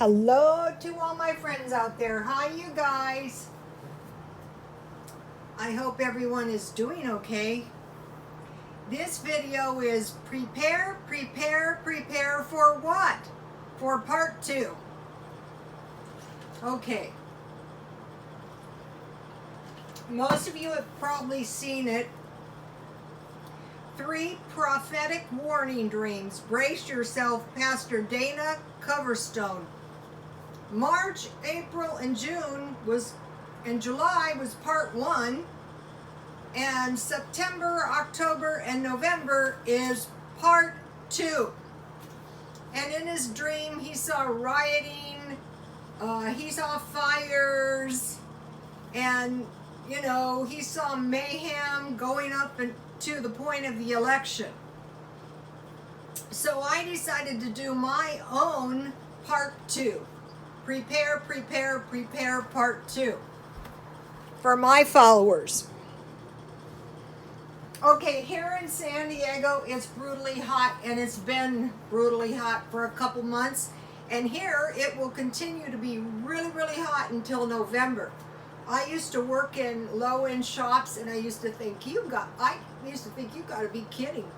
Hello to all my friends out there. Hi, you guys. I hope everyone is doing okay. This video is prepare for what? For part 2. Okay. Most of you have probably seen it. 3 prophetic warning dreams. Brace yourself, Pastor Dana Coverstone. March, April, and July was part 1, and September, October, and November is part 2. And in his dream, he saw rioting, he saw fires, and he saw mayhem going up to the point of the election. So I decided to do my own part 2. Prepare part 2 for my followers. Okay, here in San Diego, it's brutally hot, and it's been brutally hot for a couple months. And here, it will continue to be really hot until November. I used to work in low-end shops, and I used to think, you got to be kidding.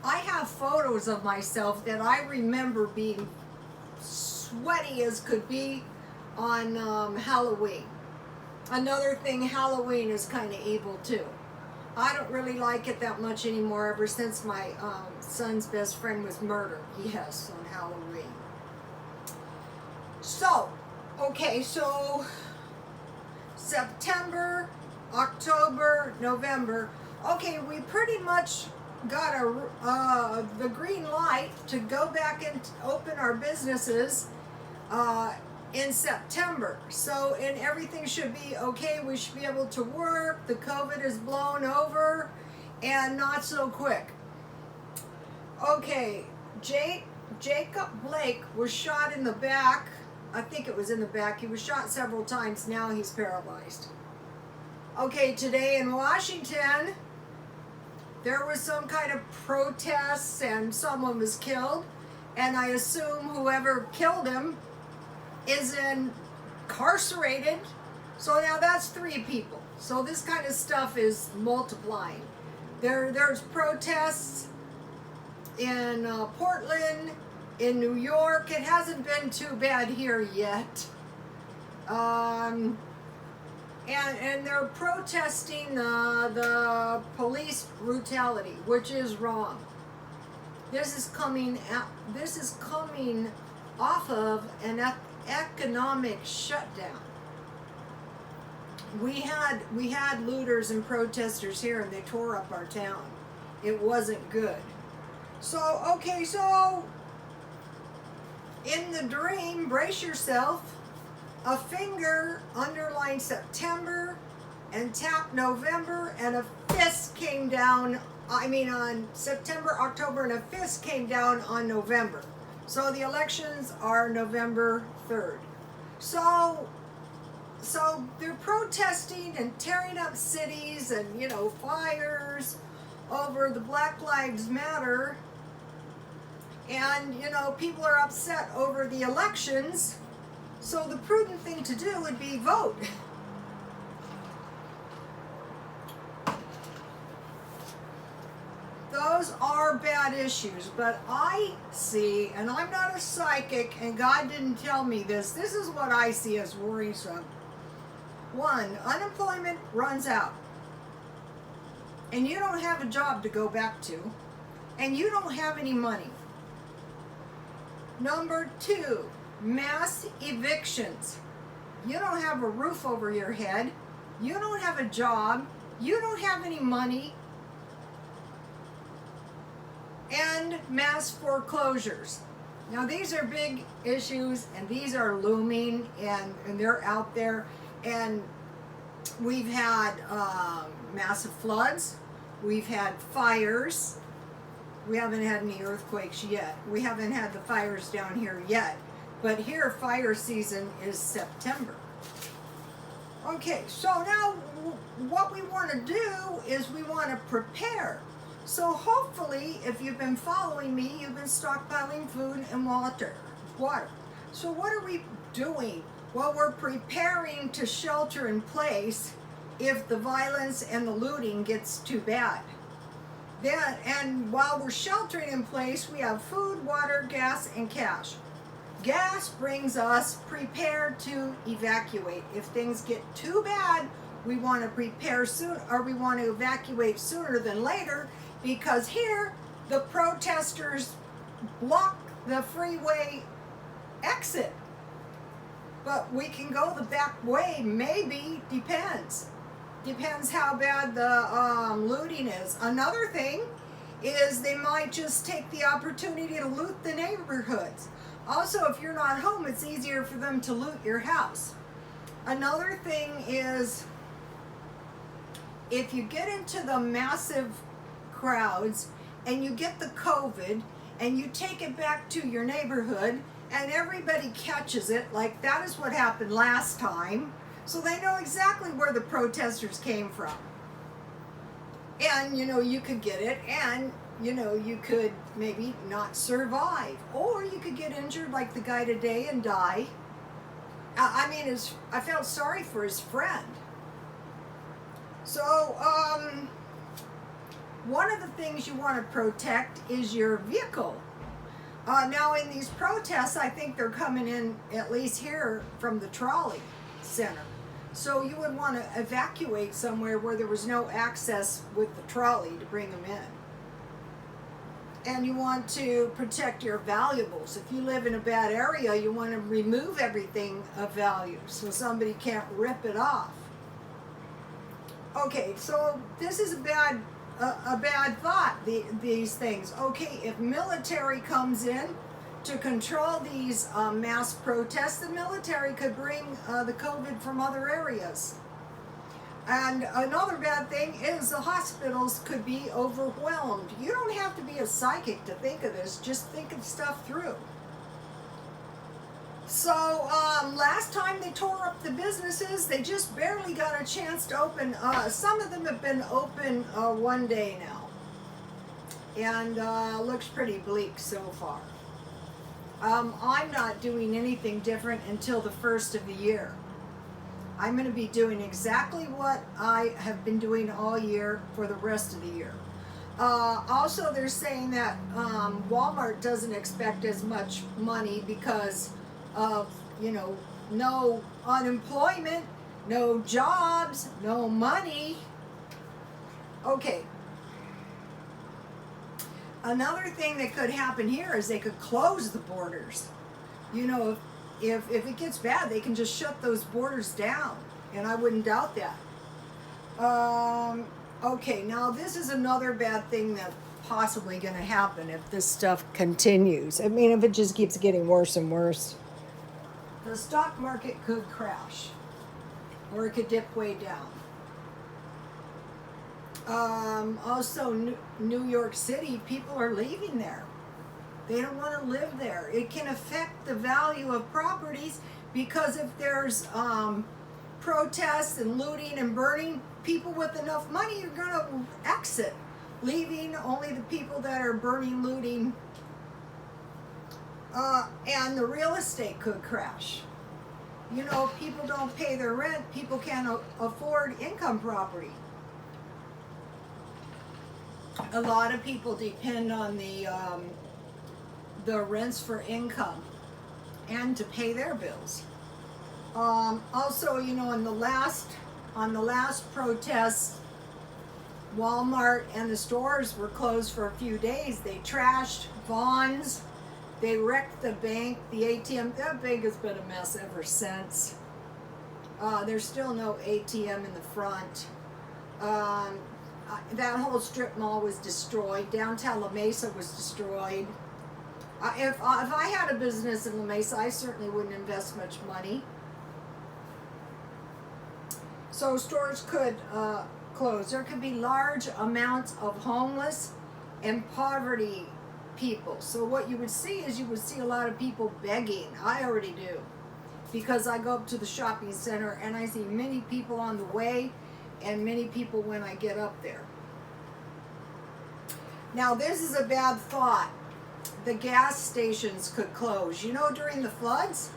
I have photos of myself that I remember being sweaty as could be on Halloween. Another thing, Halloween is kind of evil too. I don't really like it that much anymore ever since my son's best friend was murdered. Yes, on Halloween. So, okay, so September, October, November. Okay, we pretty much got the green light to go back and open our businesses in September. So, and everything should be okay. We should be able to work. The COVID is blown over, and not so quick. Okay, Jacob Blake was shot in the back. I think it was in the back. He was shot several times. Now he's paralyzed. Okay, today in Washington, there was some kind of protests and someone was killed, and I assume whoever killed him is incarcerated. So now that's 3 people. So this kind of stuff is multiplying. There's protests in Portland, in New York. It hasn't been too bad here yet. And they're protesting the police brutality, which is wrong. This is coming off of an economic shutdown. We had looters and protesters here, and they tore up our town. It wasn't good. So okay, so in the dream, brace yourself. A finger underlined September and tapped November, and a fist came down, on September, October, and a fist came down on November. So the elections are November 3rd. So they're protesting and tearing up cities and, fires over the Black Lives Matter. And, people are upset over the elections. So the prudent thing to do would be vote. Those are bad issues, but I see, and I'm not a psychic, and God didn't tell me this, this is what I see as worrisome. 1, unemployment runs out, and you don't have a job to go back to, and you don't have any money. Number 2, mass evictions. You don't have a roof over your head. You don't have a job. You don't have any money. And mass foreclosures. Now these are big issues, and these are looming, and they're out there. And we've had massive floods. We've had fires. We haven't had any earthquakes yet. We haven't had the fires down here yet. But here, fire season is September. Okay, so now what we want to do is we want to prepare. So hopefully, if you've been following me, you've been stockpiling food and water. So what are we doing? Well, we're preparing to shelter in place if the violence and the looting gets too bad. Then, and while we're sheltering in place, we have food, water, gas, and cash. Gas brings us prepared to evacuate. If things get too bad, we want to prepare soon, or we want to evacuate sooner than later, because here the protesters block the freeway exit. But we can go the back way, maybe, depends. Depends how bad the looting is. Another thing is they might just take the opportunity to loot the neighborhoods. Also, if you're not home, it's easier for them to loot your house. Another thing is, if you get into the massive crowds and you get the COVID and you take it back to your neighborhood and everybody catches it, like that is what happened last time, so they know exactly where the protesters came from. And you could get it, and you could maybe not survive, or you could get injured like the guy today and die. I felt sorry for his friend. So, one of the things you want to protect is your vehicle. Now in these protests, I think they're coming in, at least here, from the trolley center. So you would want to evacuate somewhere where there was no access with the trolley to bring them in. And you want to protect your valuables. If you live in a bad area, you want to remove everything of value so somebody can't rip it off. Okay, so this is a bad thought, these things. Okay, if military comes in to control these mass protests, the military could bring the COVID from other areas. And another bad thing is the hospitals could be overwhelmed. You don't have to be a psychic to think of this, just think of stuff through. So last time they tore up the businesses, they just barely got a chance to open. Some of them have been open one day now. And looks pretty bleak so far. I'm not doing anything different until the first of the year. I'm going to be doing exactly what I have been doing all year for the rest of the year. Also, they're saying that Walmart doesn't expect as much money because of, no unemployment, no jobs, no money. Okay. Another thing that could happen here is they could close the borders. If it gets bad, they can just shut those borders down, and I wouldn't doubt that. Okay, now this is another bad thing that's possibly going to happen if this stuff continues. If it just keeps getting worse and worse. The stock market could crash, or it could dip way down. Also, New York City, people are leaving there. They don't want to live there. It can affect the value of properties because if there's protests and looting and burning, people with enough money are going to exit, leaving only the people that are burning, looting, and the real estate could crash. If people don't pay their rent, people can't afford income property. A lot of people depend on the rents for income and to pay their bills. Also, on the last protest, Walmart and the stores were closed for a few days. They trashed bonds. They wrecked the bank, the ATM. That bank has been a mess ever since. There's still no ATM in the front. That whole strip mall was destroyed. Downtown La Mesa was destroyed. If I had a business in La Mesa, I certainly wouldn't invest much money. So stores could close. There could be large amounts of homeless and poverty people. So what you would see is a lot of people begging. I already do, because I go up to the shopping center and I see many people on the way and many people when I get up there. Now this is a bad thought. the gas stations could close. You know, during the floods,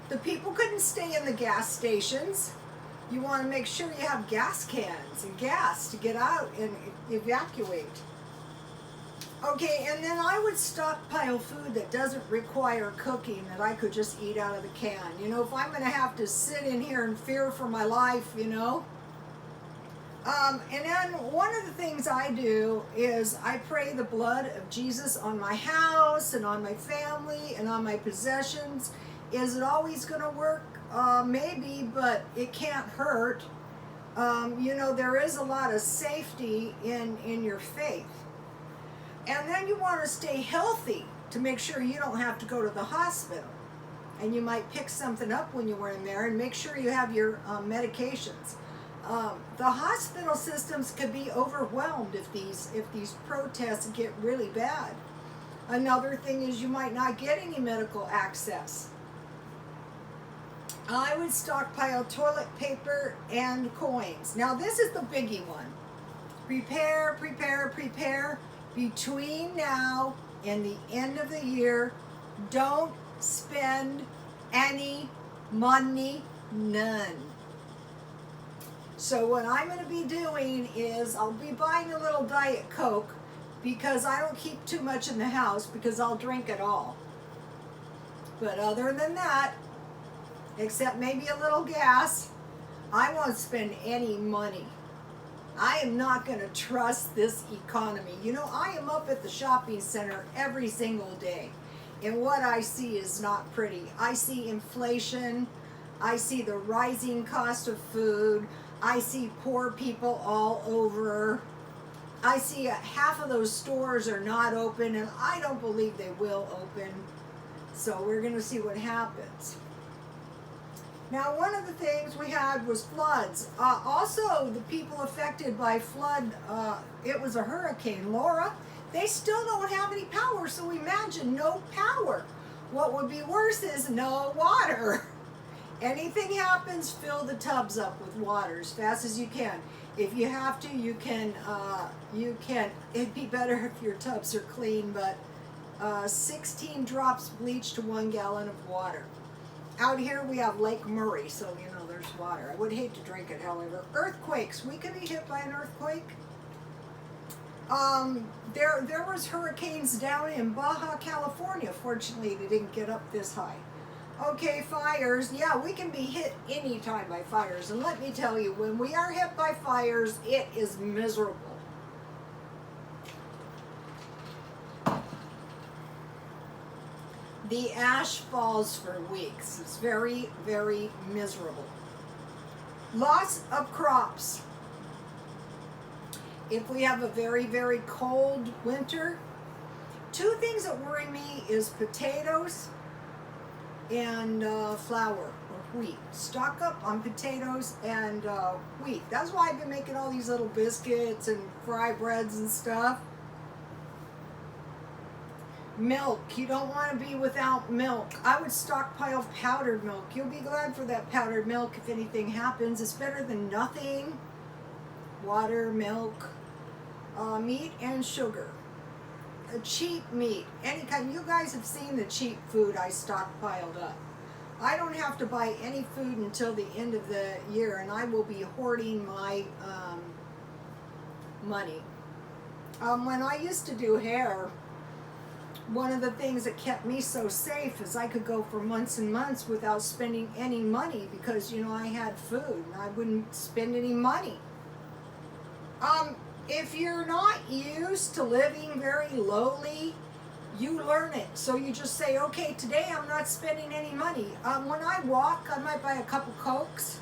the people couldn't stay in the gas stations. You want to make sure you have gas cans and gas to get out and evacuate. Okay, and then I would stockpile food that doesn't require cooking, that I could just eat out of the can. You know, if I'm going to have to sit in here and fear for my life, you know. And then one of the things I do is I pray the blood of Jesus on my house and on my family and on my possessions. Is it always going to work? Maybe, but it can't hurt. You know, there is a lot of safety in your faith. And then you want to stay healthy to make sure you don't have to go to the hospital. And you might pick something up when you were in there, and make sure you have your medications. The hospital systems could be overwhelmed if these protests get really bad. Another thing is you might not get any medical access. I would stockpile toilet paper and coins. Now this is the biggie one. Prepare, prepare, prepare. Between now and the end of the year, don't spend any money, none. So what I'm going to be doing is I'll be buying a little Diet Coke, because I don't keep too much in the house, because I'll drink it all. But other than that, except maybe a little gas, I won't spend any money. I am not going to trust this economy. You know, I am up at the shopping center every single day, and what I see is not pretty. I see inflation. I see the rising cost of food. I see poor people all over. I see half of those stores are not open, and I don't believe they will open. So we're going to see what happens. Now, one of the things we had was floods. Also, the people affected by flood, it was a hurricane, Laura. They still don't have any power, so imagine no power. What would be worse is no water. Anything happens, fill the tubs up with water as fast as you can. If you have to, you can. It'd be better if your tubs are clean, but 16 drops bleach to 1 gallon of water. Out here we have Lake Murray, so you know there's water. I would hate to drink it, however. Earthquakes. We could be hit by an earthquake. There was hurricanes down in Baja California. Fortunately, they didn't get up this high. Okay, fires. Yeah, we can be hit anytime by fires. And let me tell you, when we are hit by fires, it is miserable. The ash falls for weeks. It's very, very miserable. Loss of crops. If we have a very, very cold winter, two things that worry me is potatoes and flour or wheat. Stock up on potatoes and wheat. That's why I've been making all these little biscuits and fry breads and stuff. Milk. You don't want to be without milk. I would stockpile powdered milk. You'll be glad for that powdered milk if anything happens. It's better than nothing. Water, milk, meat and sugar. Cheap meat, any kind. You guys have seen the cheap food I stockpiled up. I don't have to buy any food until the end of the year, and I will be hoarding my money. When I used to do hair, one of the things that kept me so safe is I could go for months and months without spending any money, because you know I had food and I wouldn't spend any money. If you're not used to living very lowly, you learn it. So you just say, okay, today I'm not spending any money. When I walk, I might buy a couple Cokes,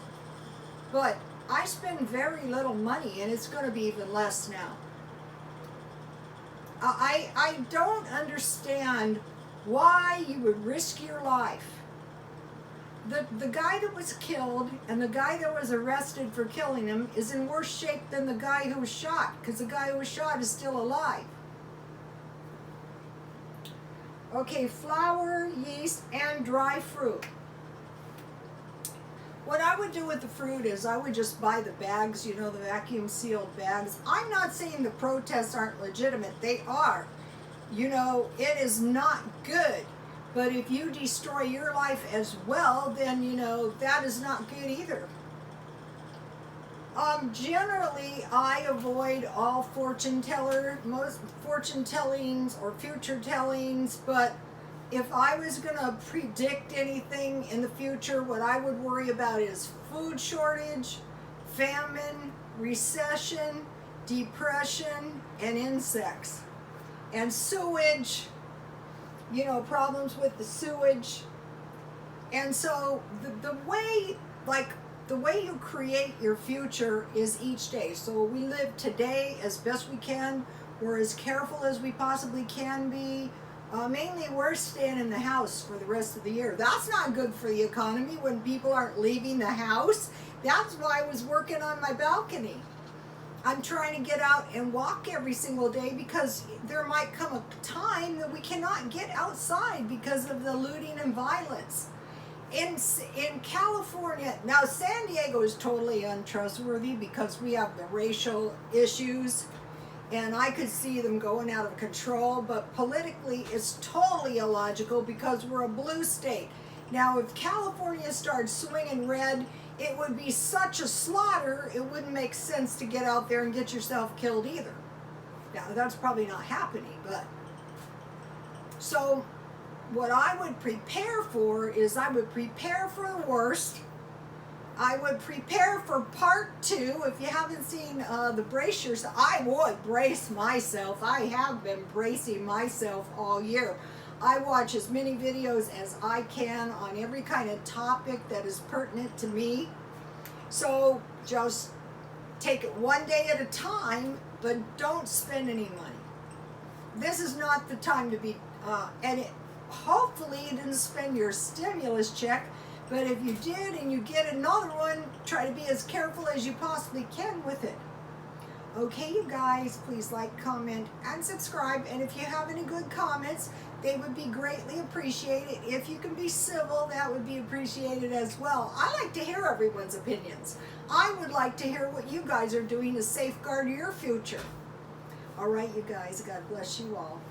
but I spend very little money, and it's going to be even less now. I don't understand why you would risk your life. The guy that was killed and the guy that was arrested for killing him is in worse shape than the guy who was shot, because the guy who was shot is still alive. Okay, flour, yeast, and dry fruit. What I would do with the fruit is I would just buy the bags, you know, the vacuum sealed bags. I'm not saying the protests aren't legitimate. They are. you know, it is not good. But if you destroy your life as well, then, you know, that is not good either. Generally, I avoid all most fortune tellings or future tellings, but if I was going to predict anything in the future, what I would worry about is food shortage, famine, recession, depression, and insects. And sewage, you know, problems with the sewage. And so the way, like, the way you create your future is each day. So we live today as best we can. We're as careful as we possibly can be. Mainly we're staying in the house for the rest of the year. That's not good for the economy when people aren't leaving the house. That's why I was working on my balcony. I'm trying to get out and walk every single day because there might come a time that we cannot get outside because of the looting and violence. In California, now San Diego is totally untrustworthy because we have the racial issues and I could see them going out of control, but politically it's totally illogical because we're a blue state. Now if California started swinging red, it would be such a slaughter, it wouldn't make sense to get out there and get yourself killed either. Now that's probably not happening, but so what I would prepare for is I would prepare for the worst. I would prepare for part 2. If you haven't seen the brace yourself, I would brace myself. I have been bracing myself all year. I watch as many videos as I can on every kind of topic that is pertinent to me. So just take it one day at a time, but don't spend any money. This is not the time to be, hopefully you didn't spend your stimulus check, but if you did and you get another one, try to be as careful as you possibly can with it. Okay, you guys, please like, comment, and subscribe. And if you have any good comments, they would be greatly appreciated. If you can be civil, that would be appreciated as well. I like to hear everyone's opinions. I would like to hear what you guys are doing to safeguard your future. All right, you guys, God bless you all.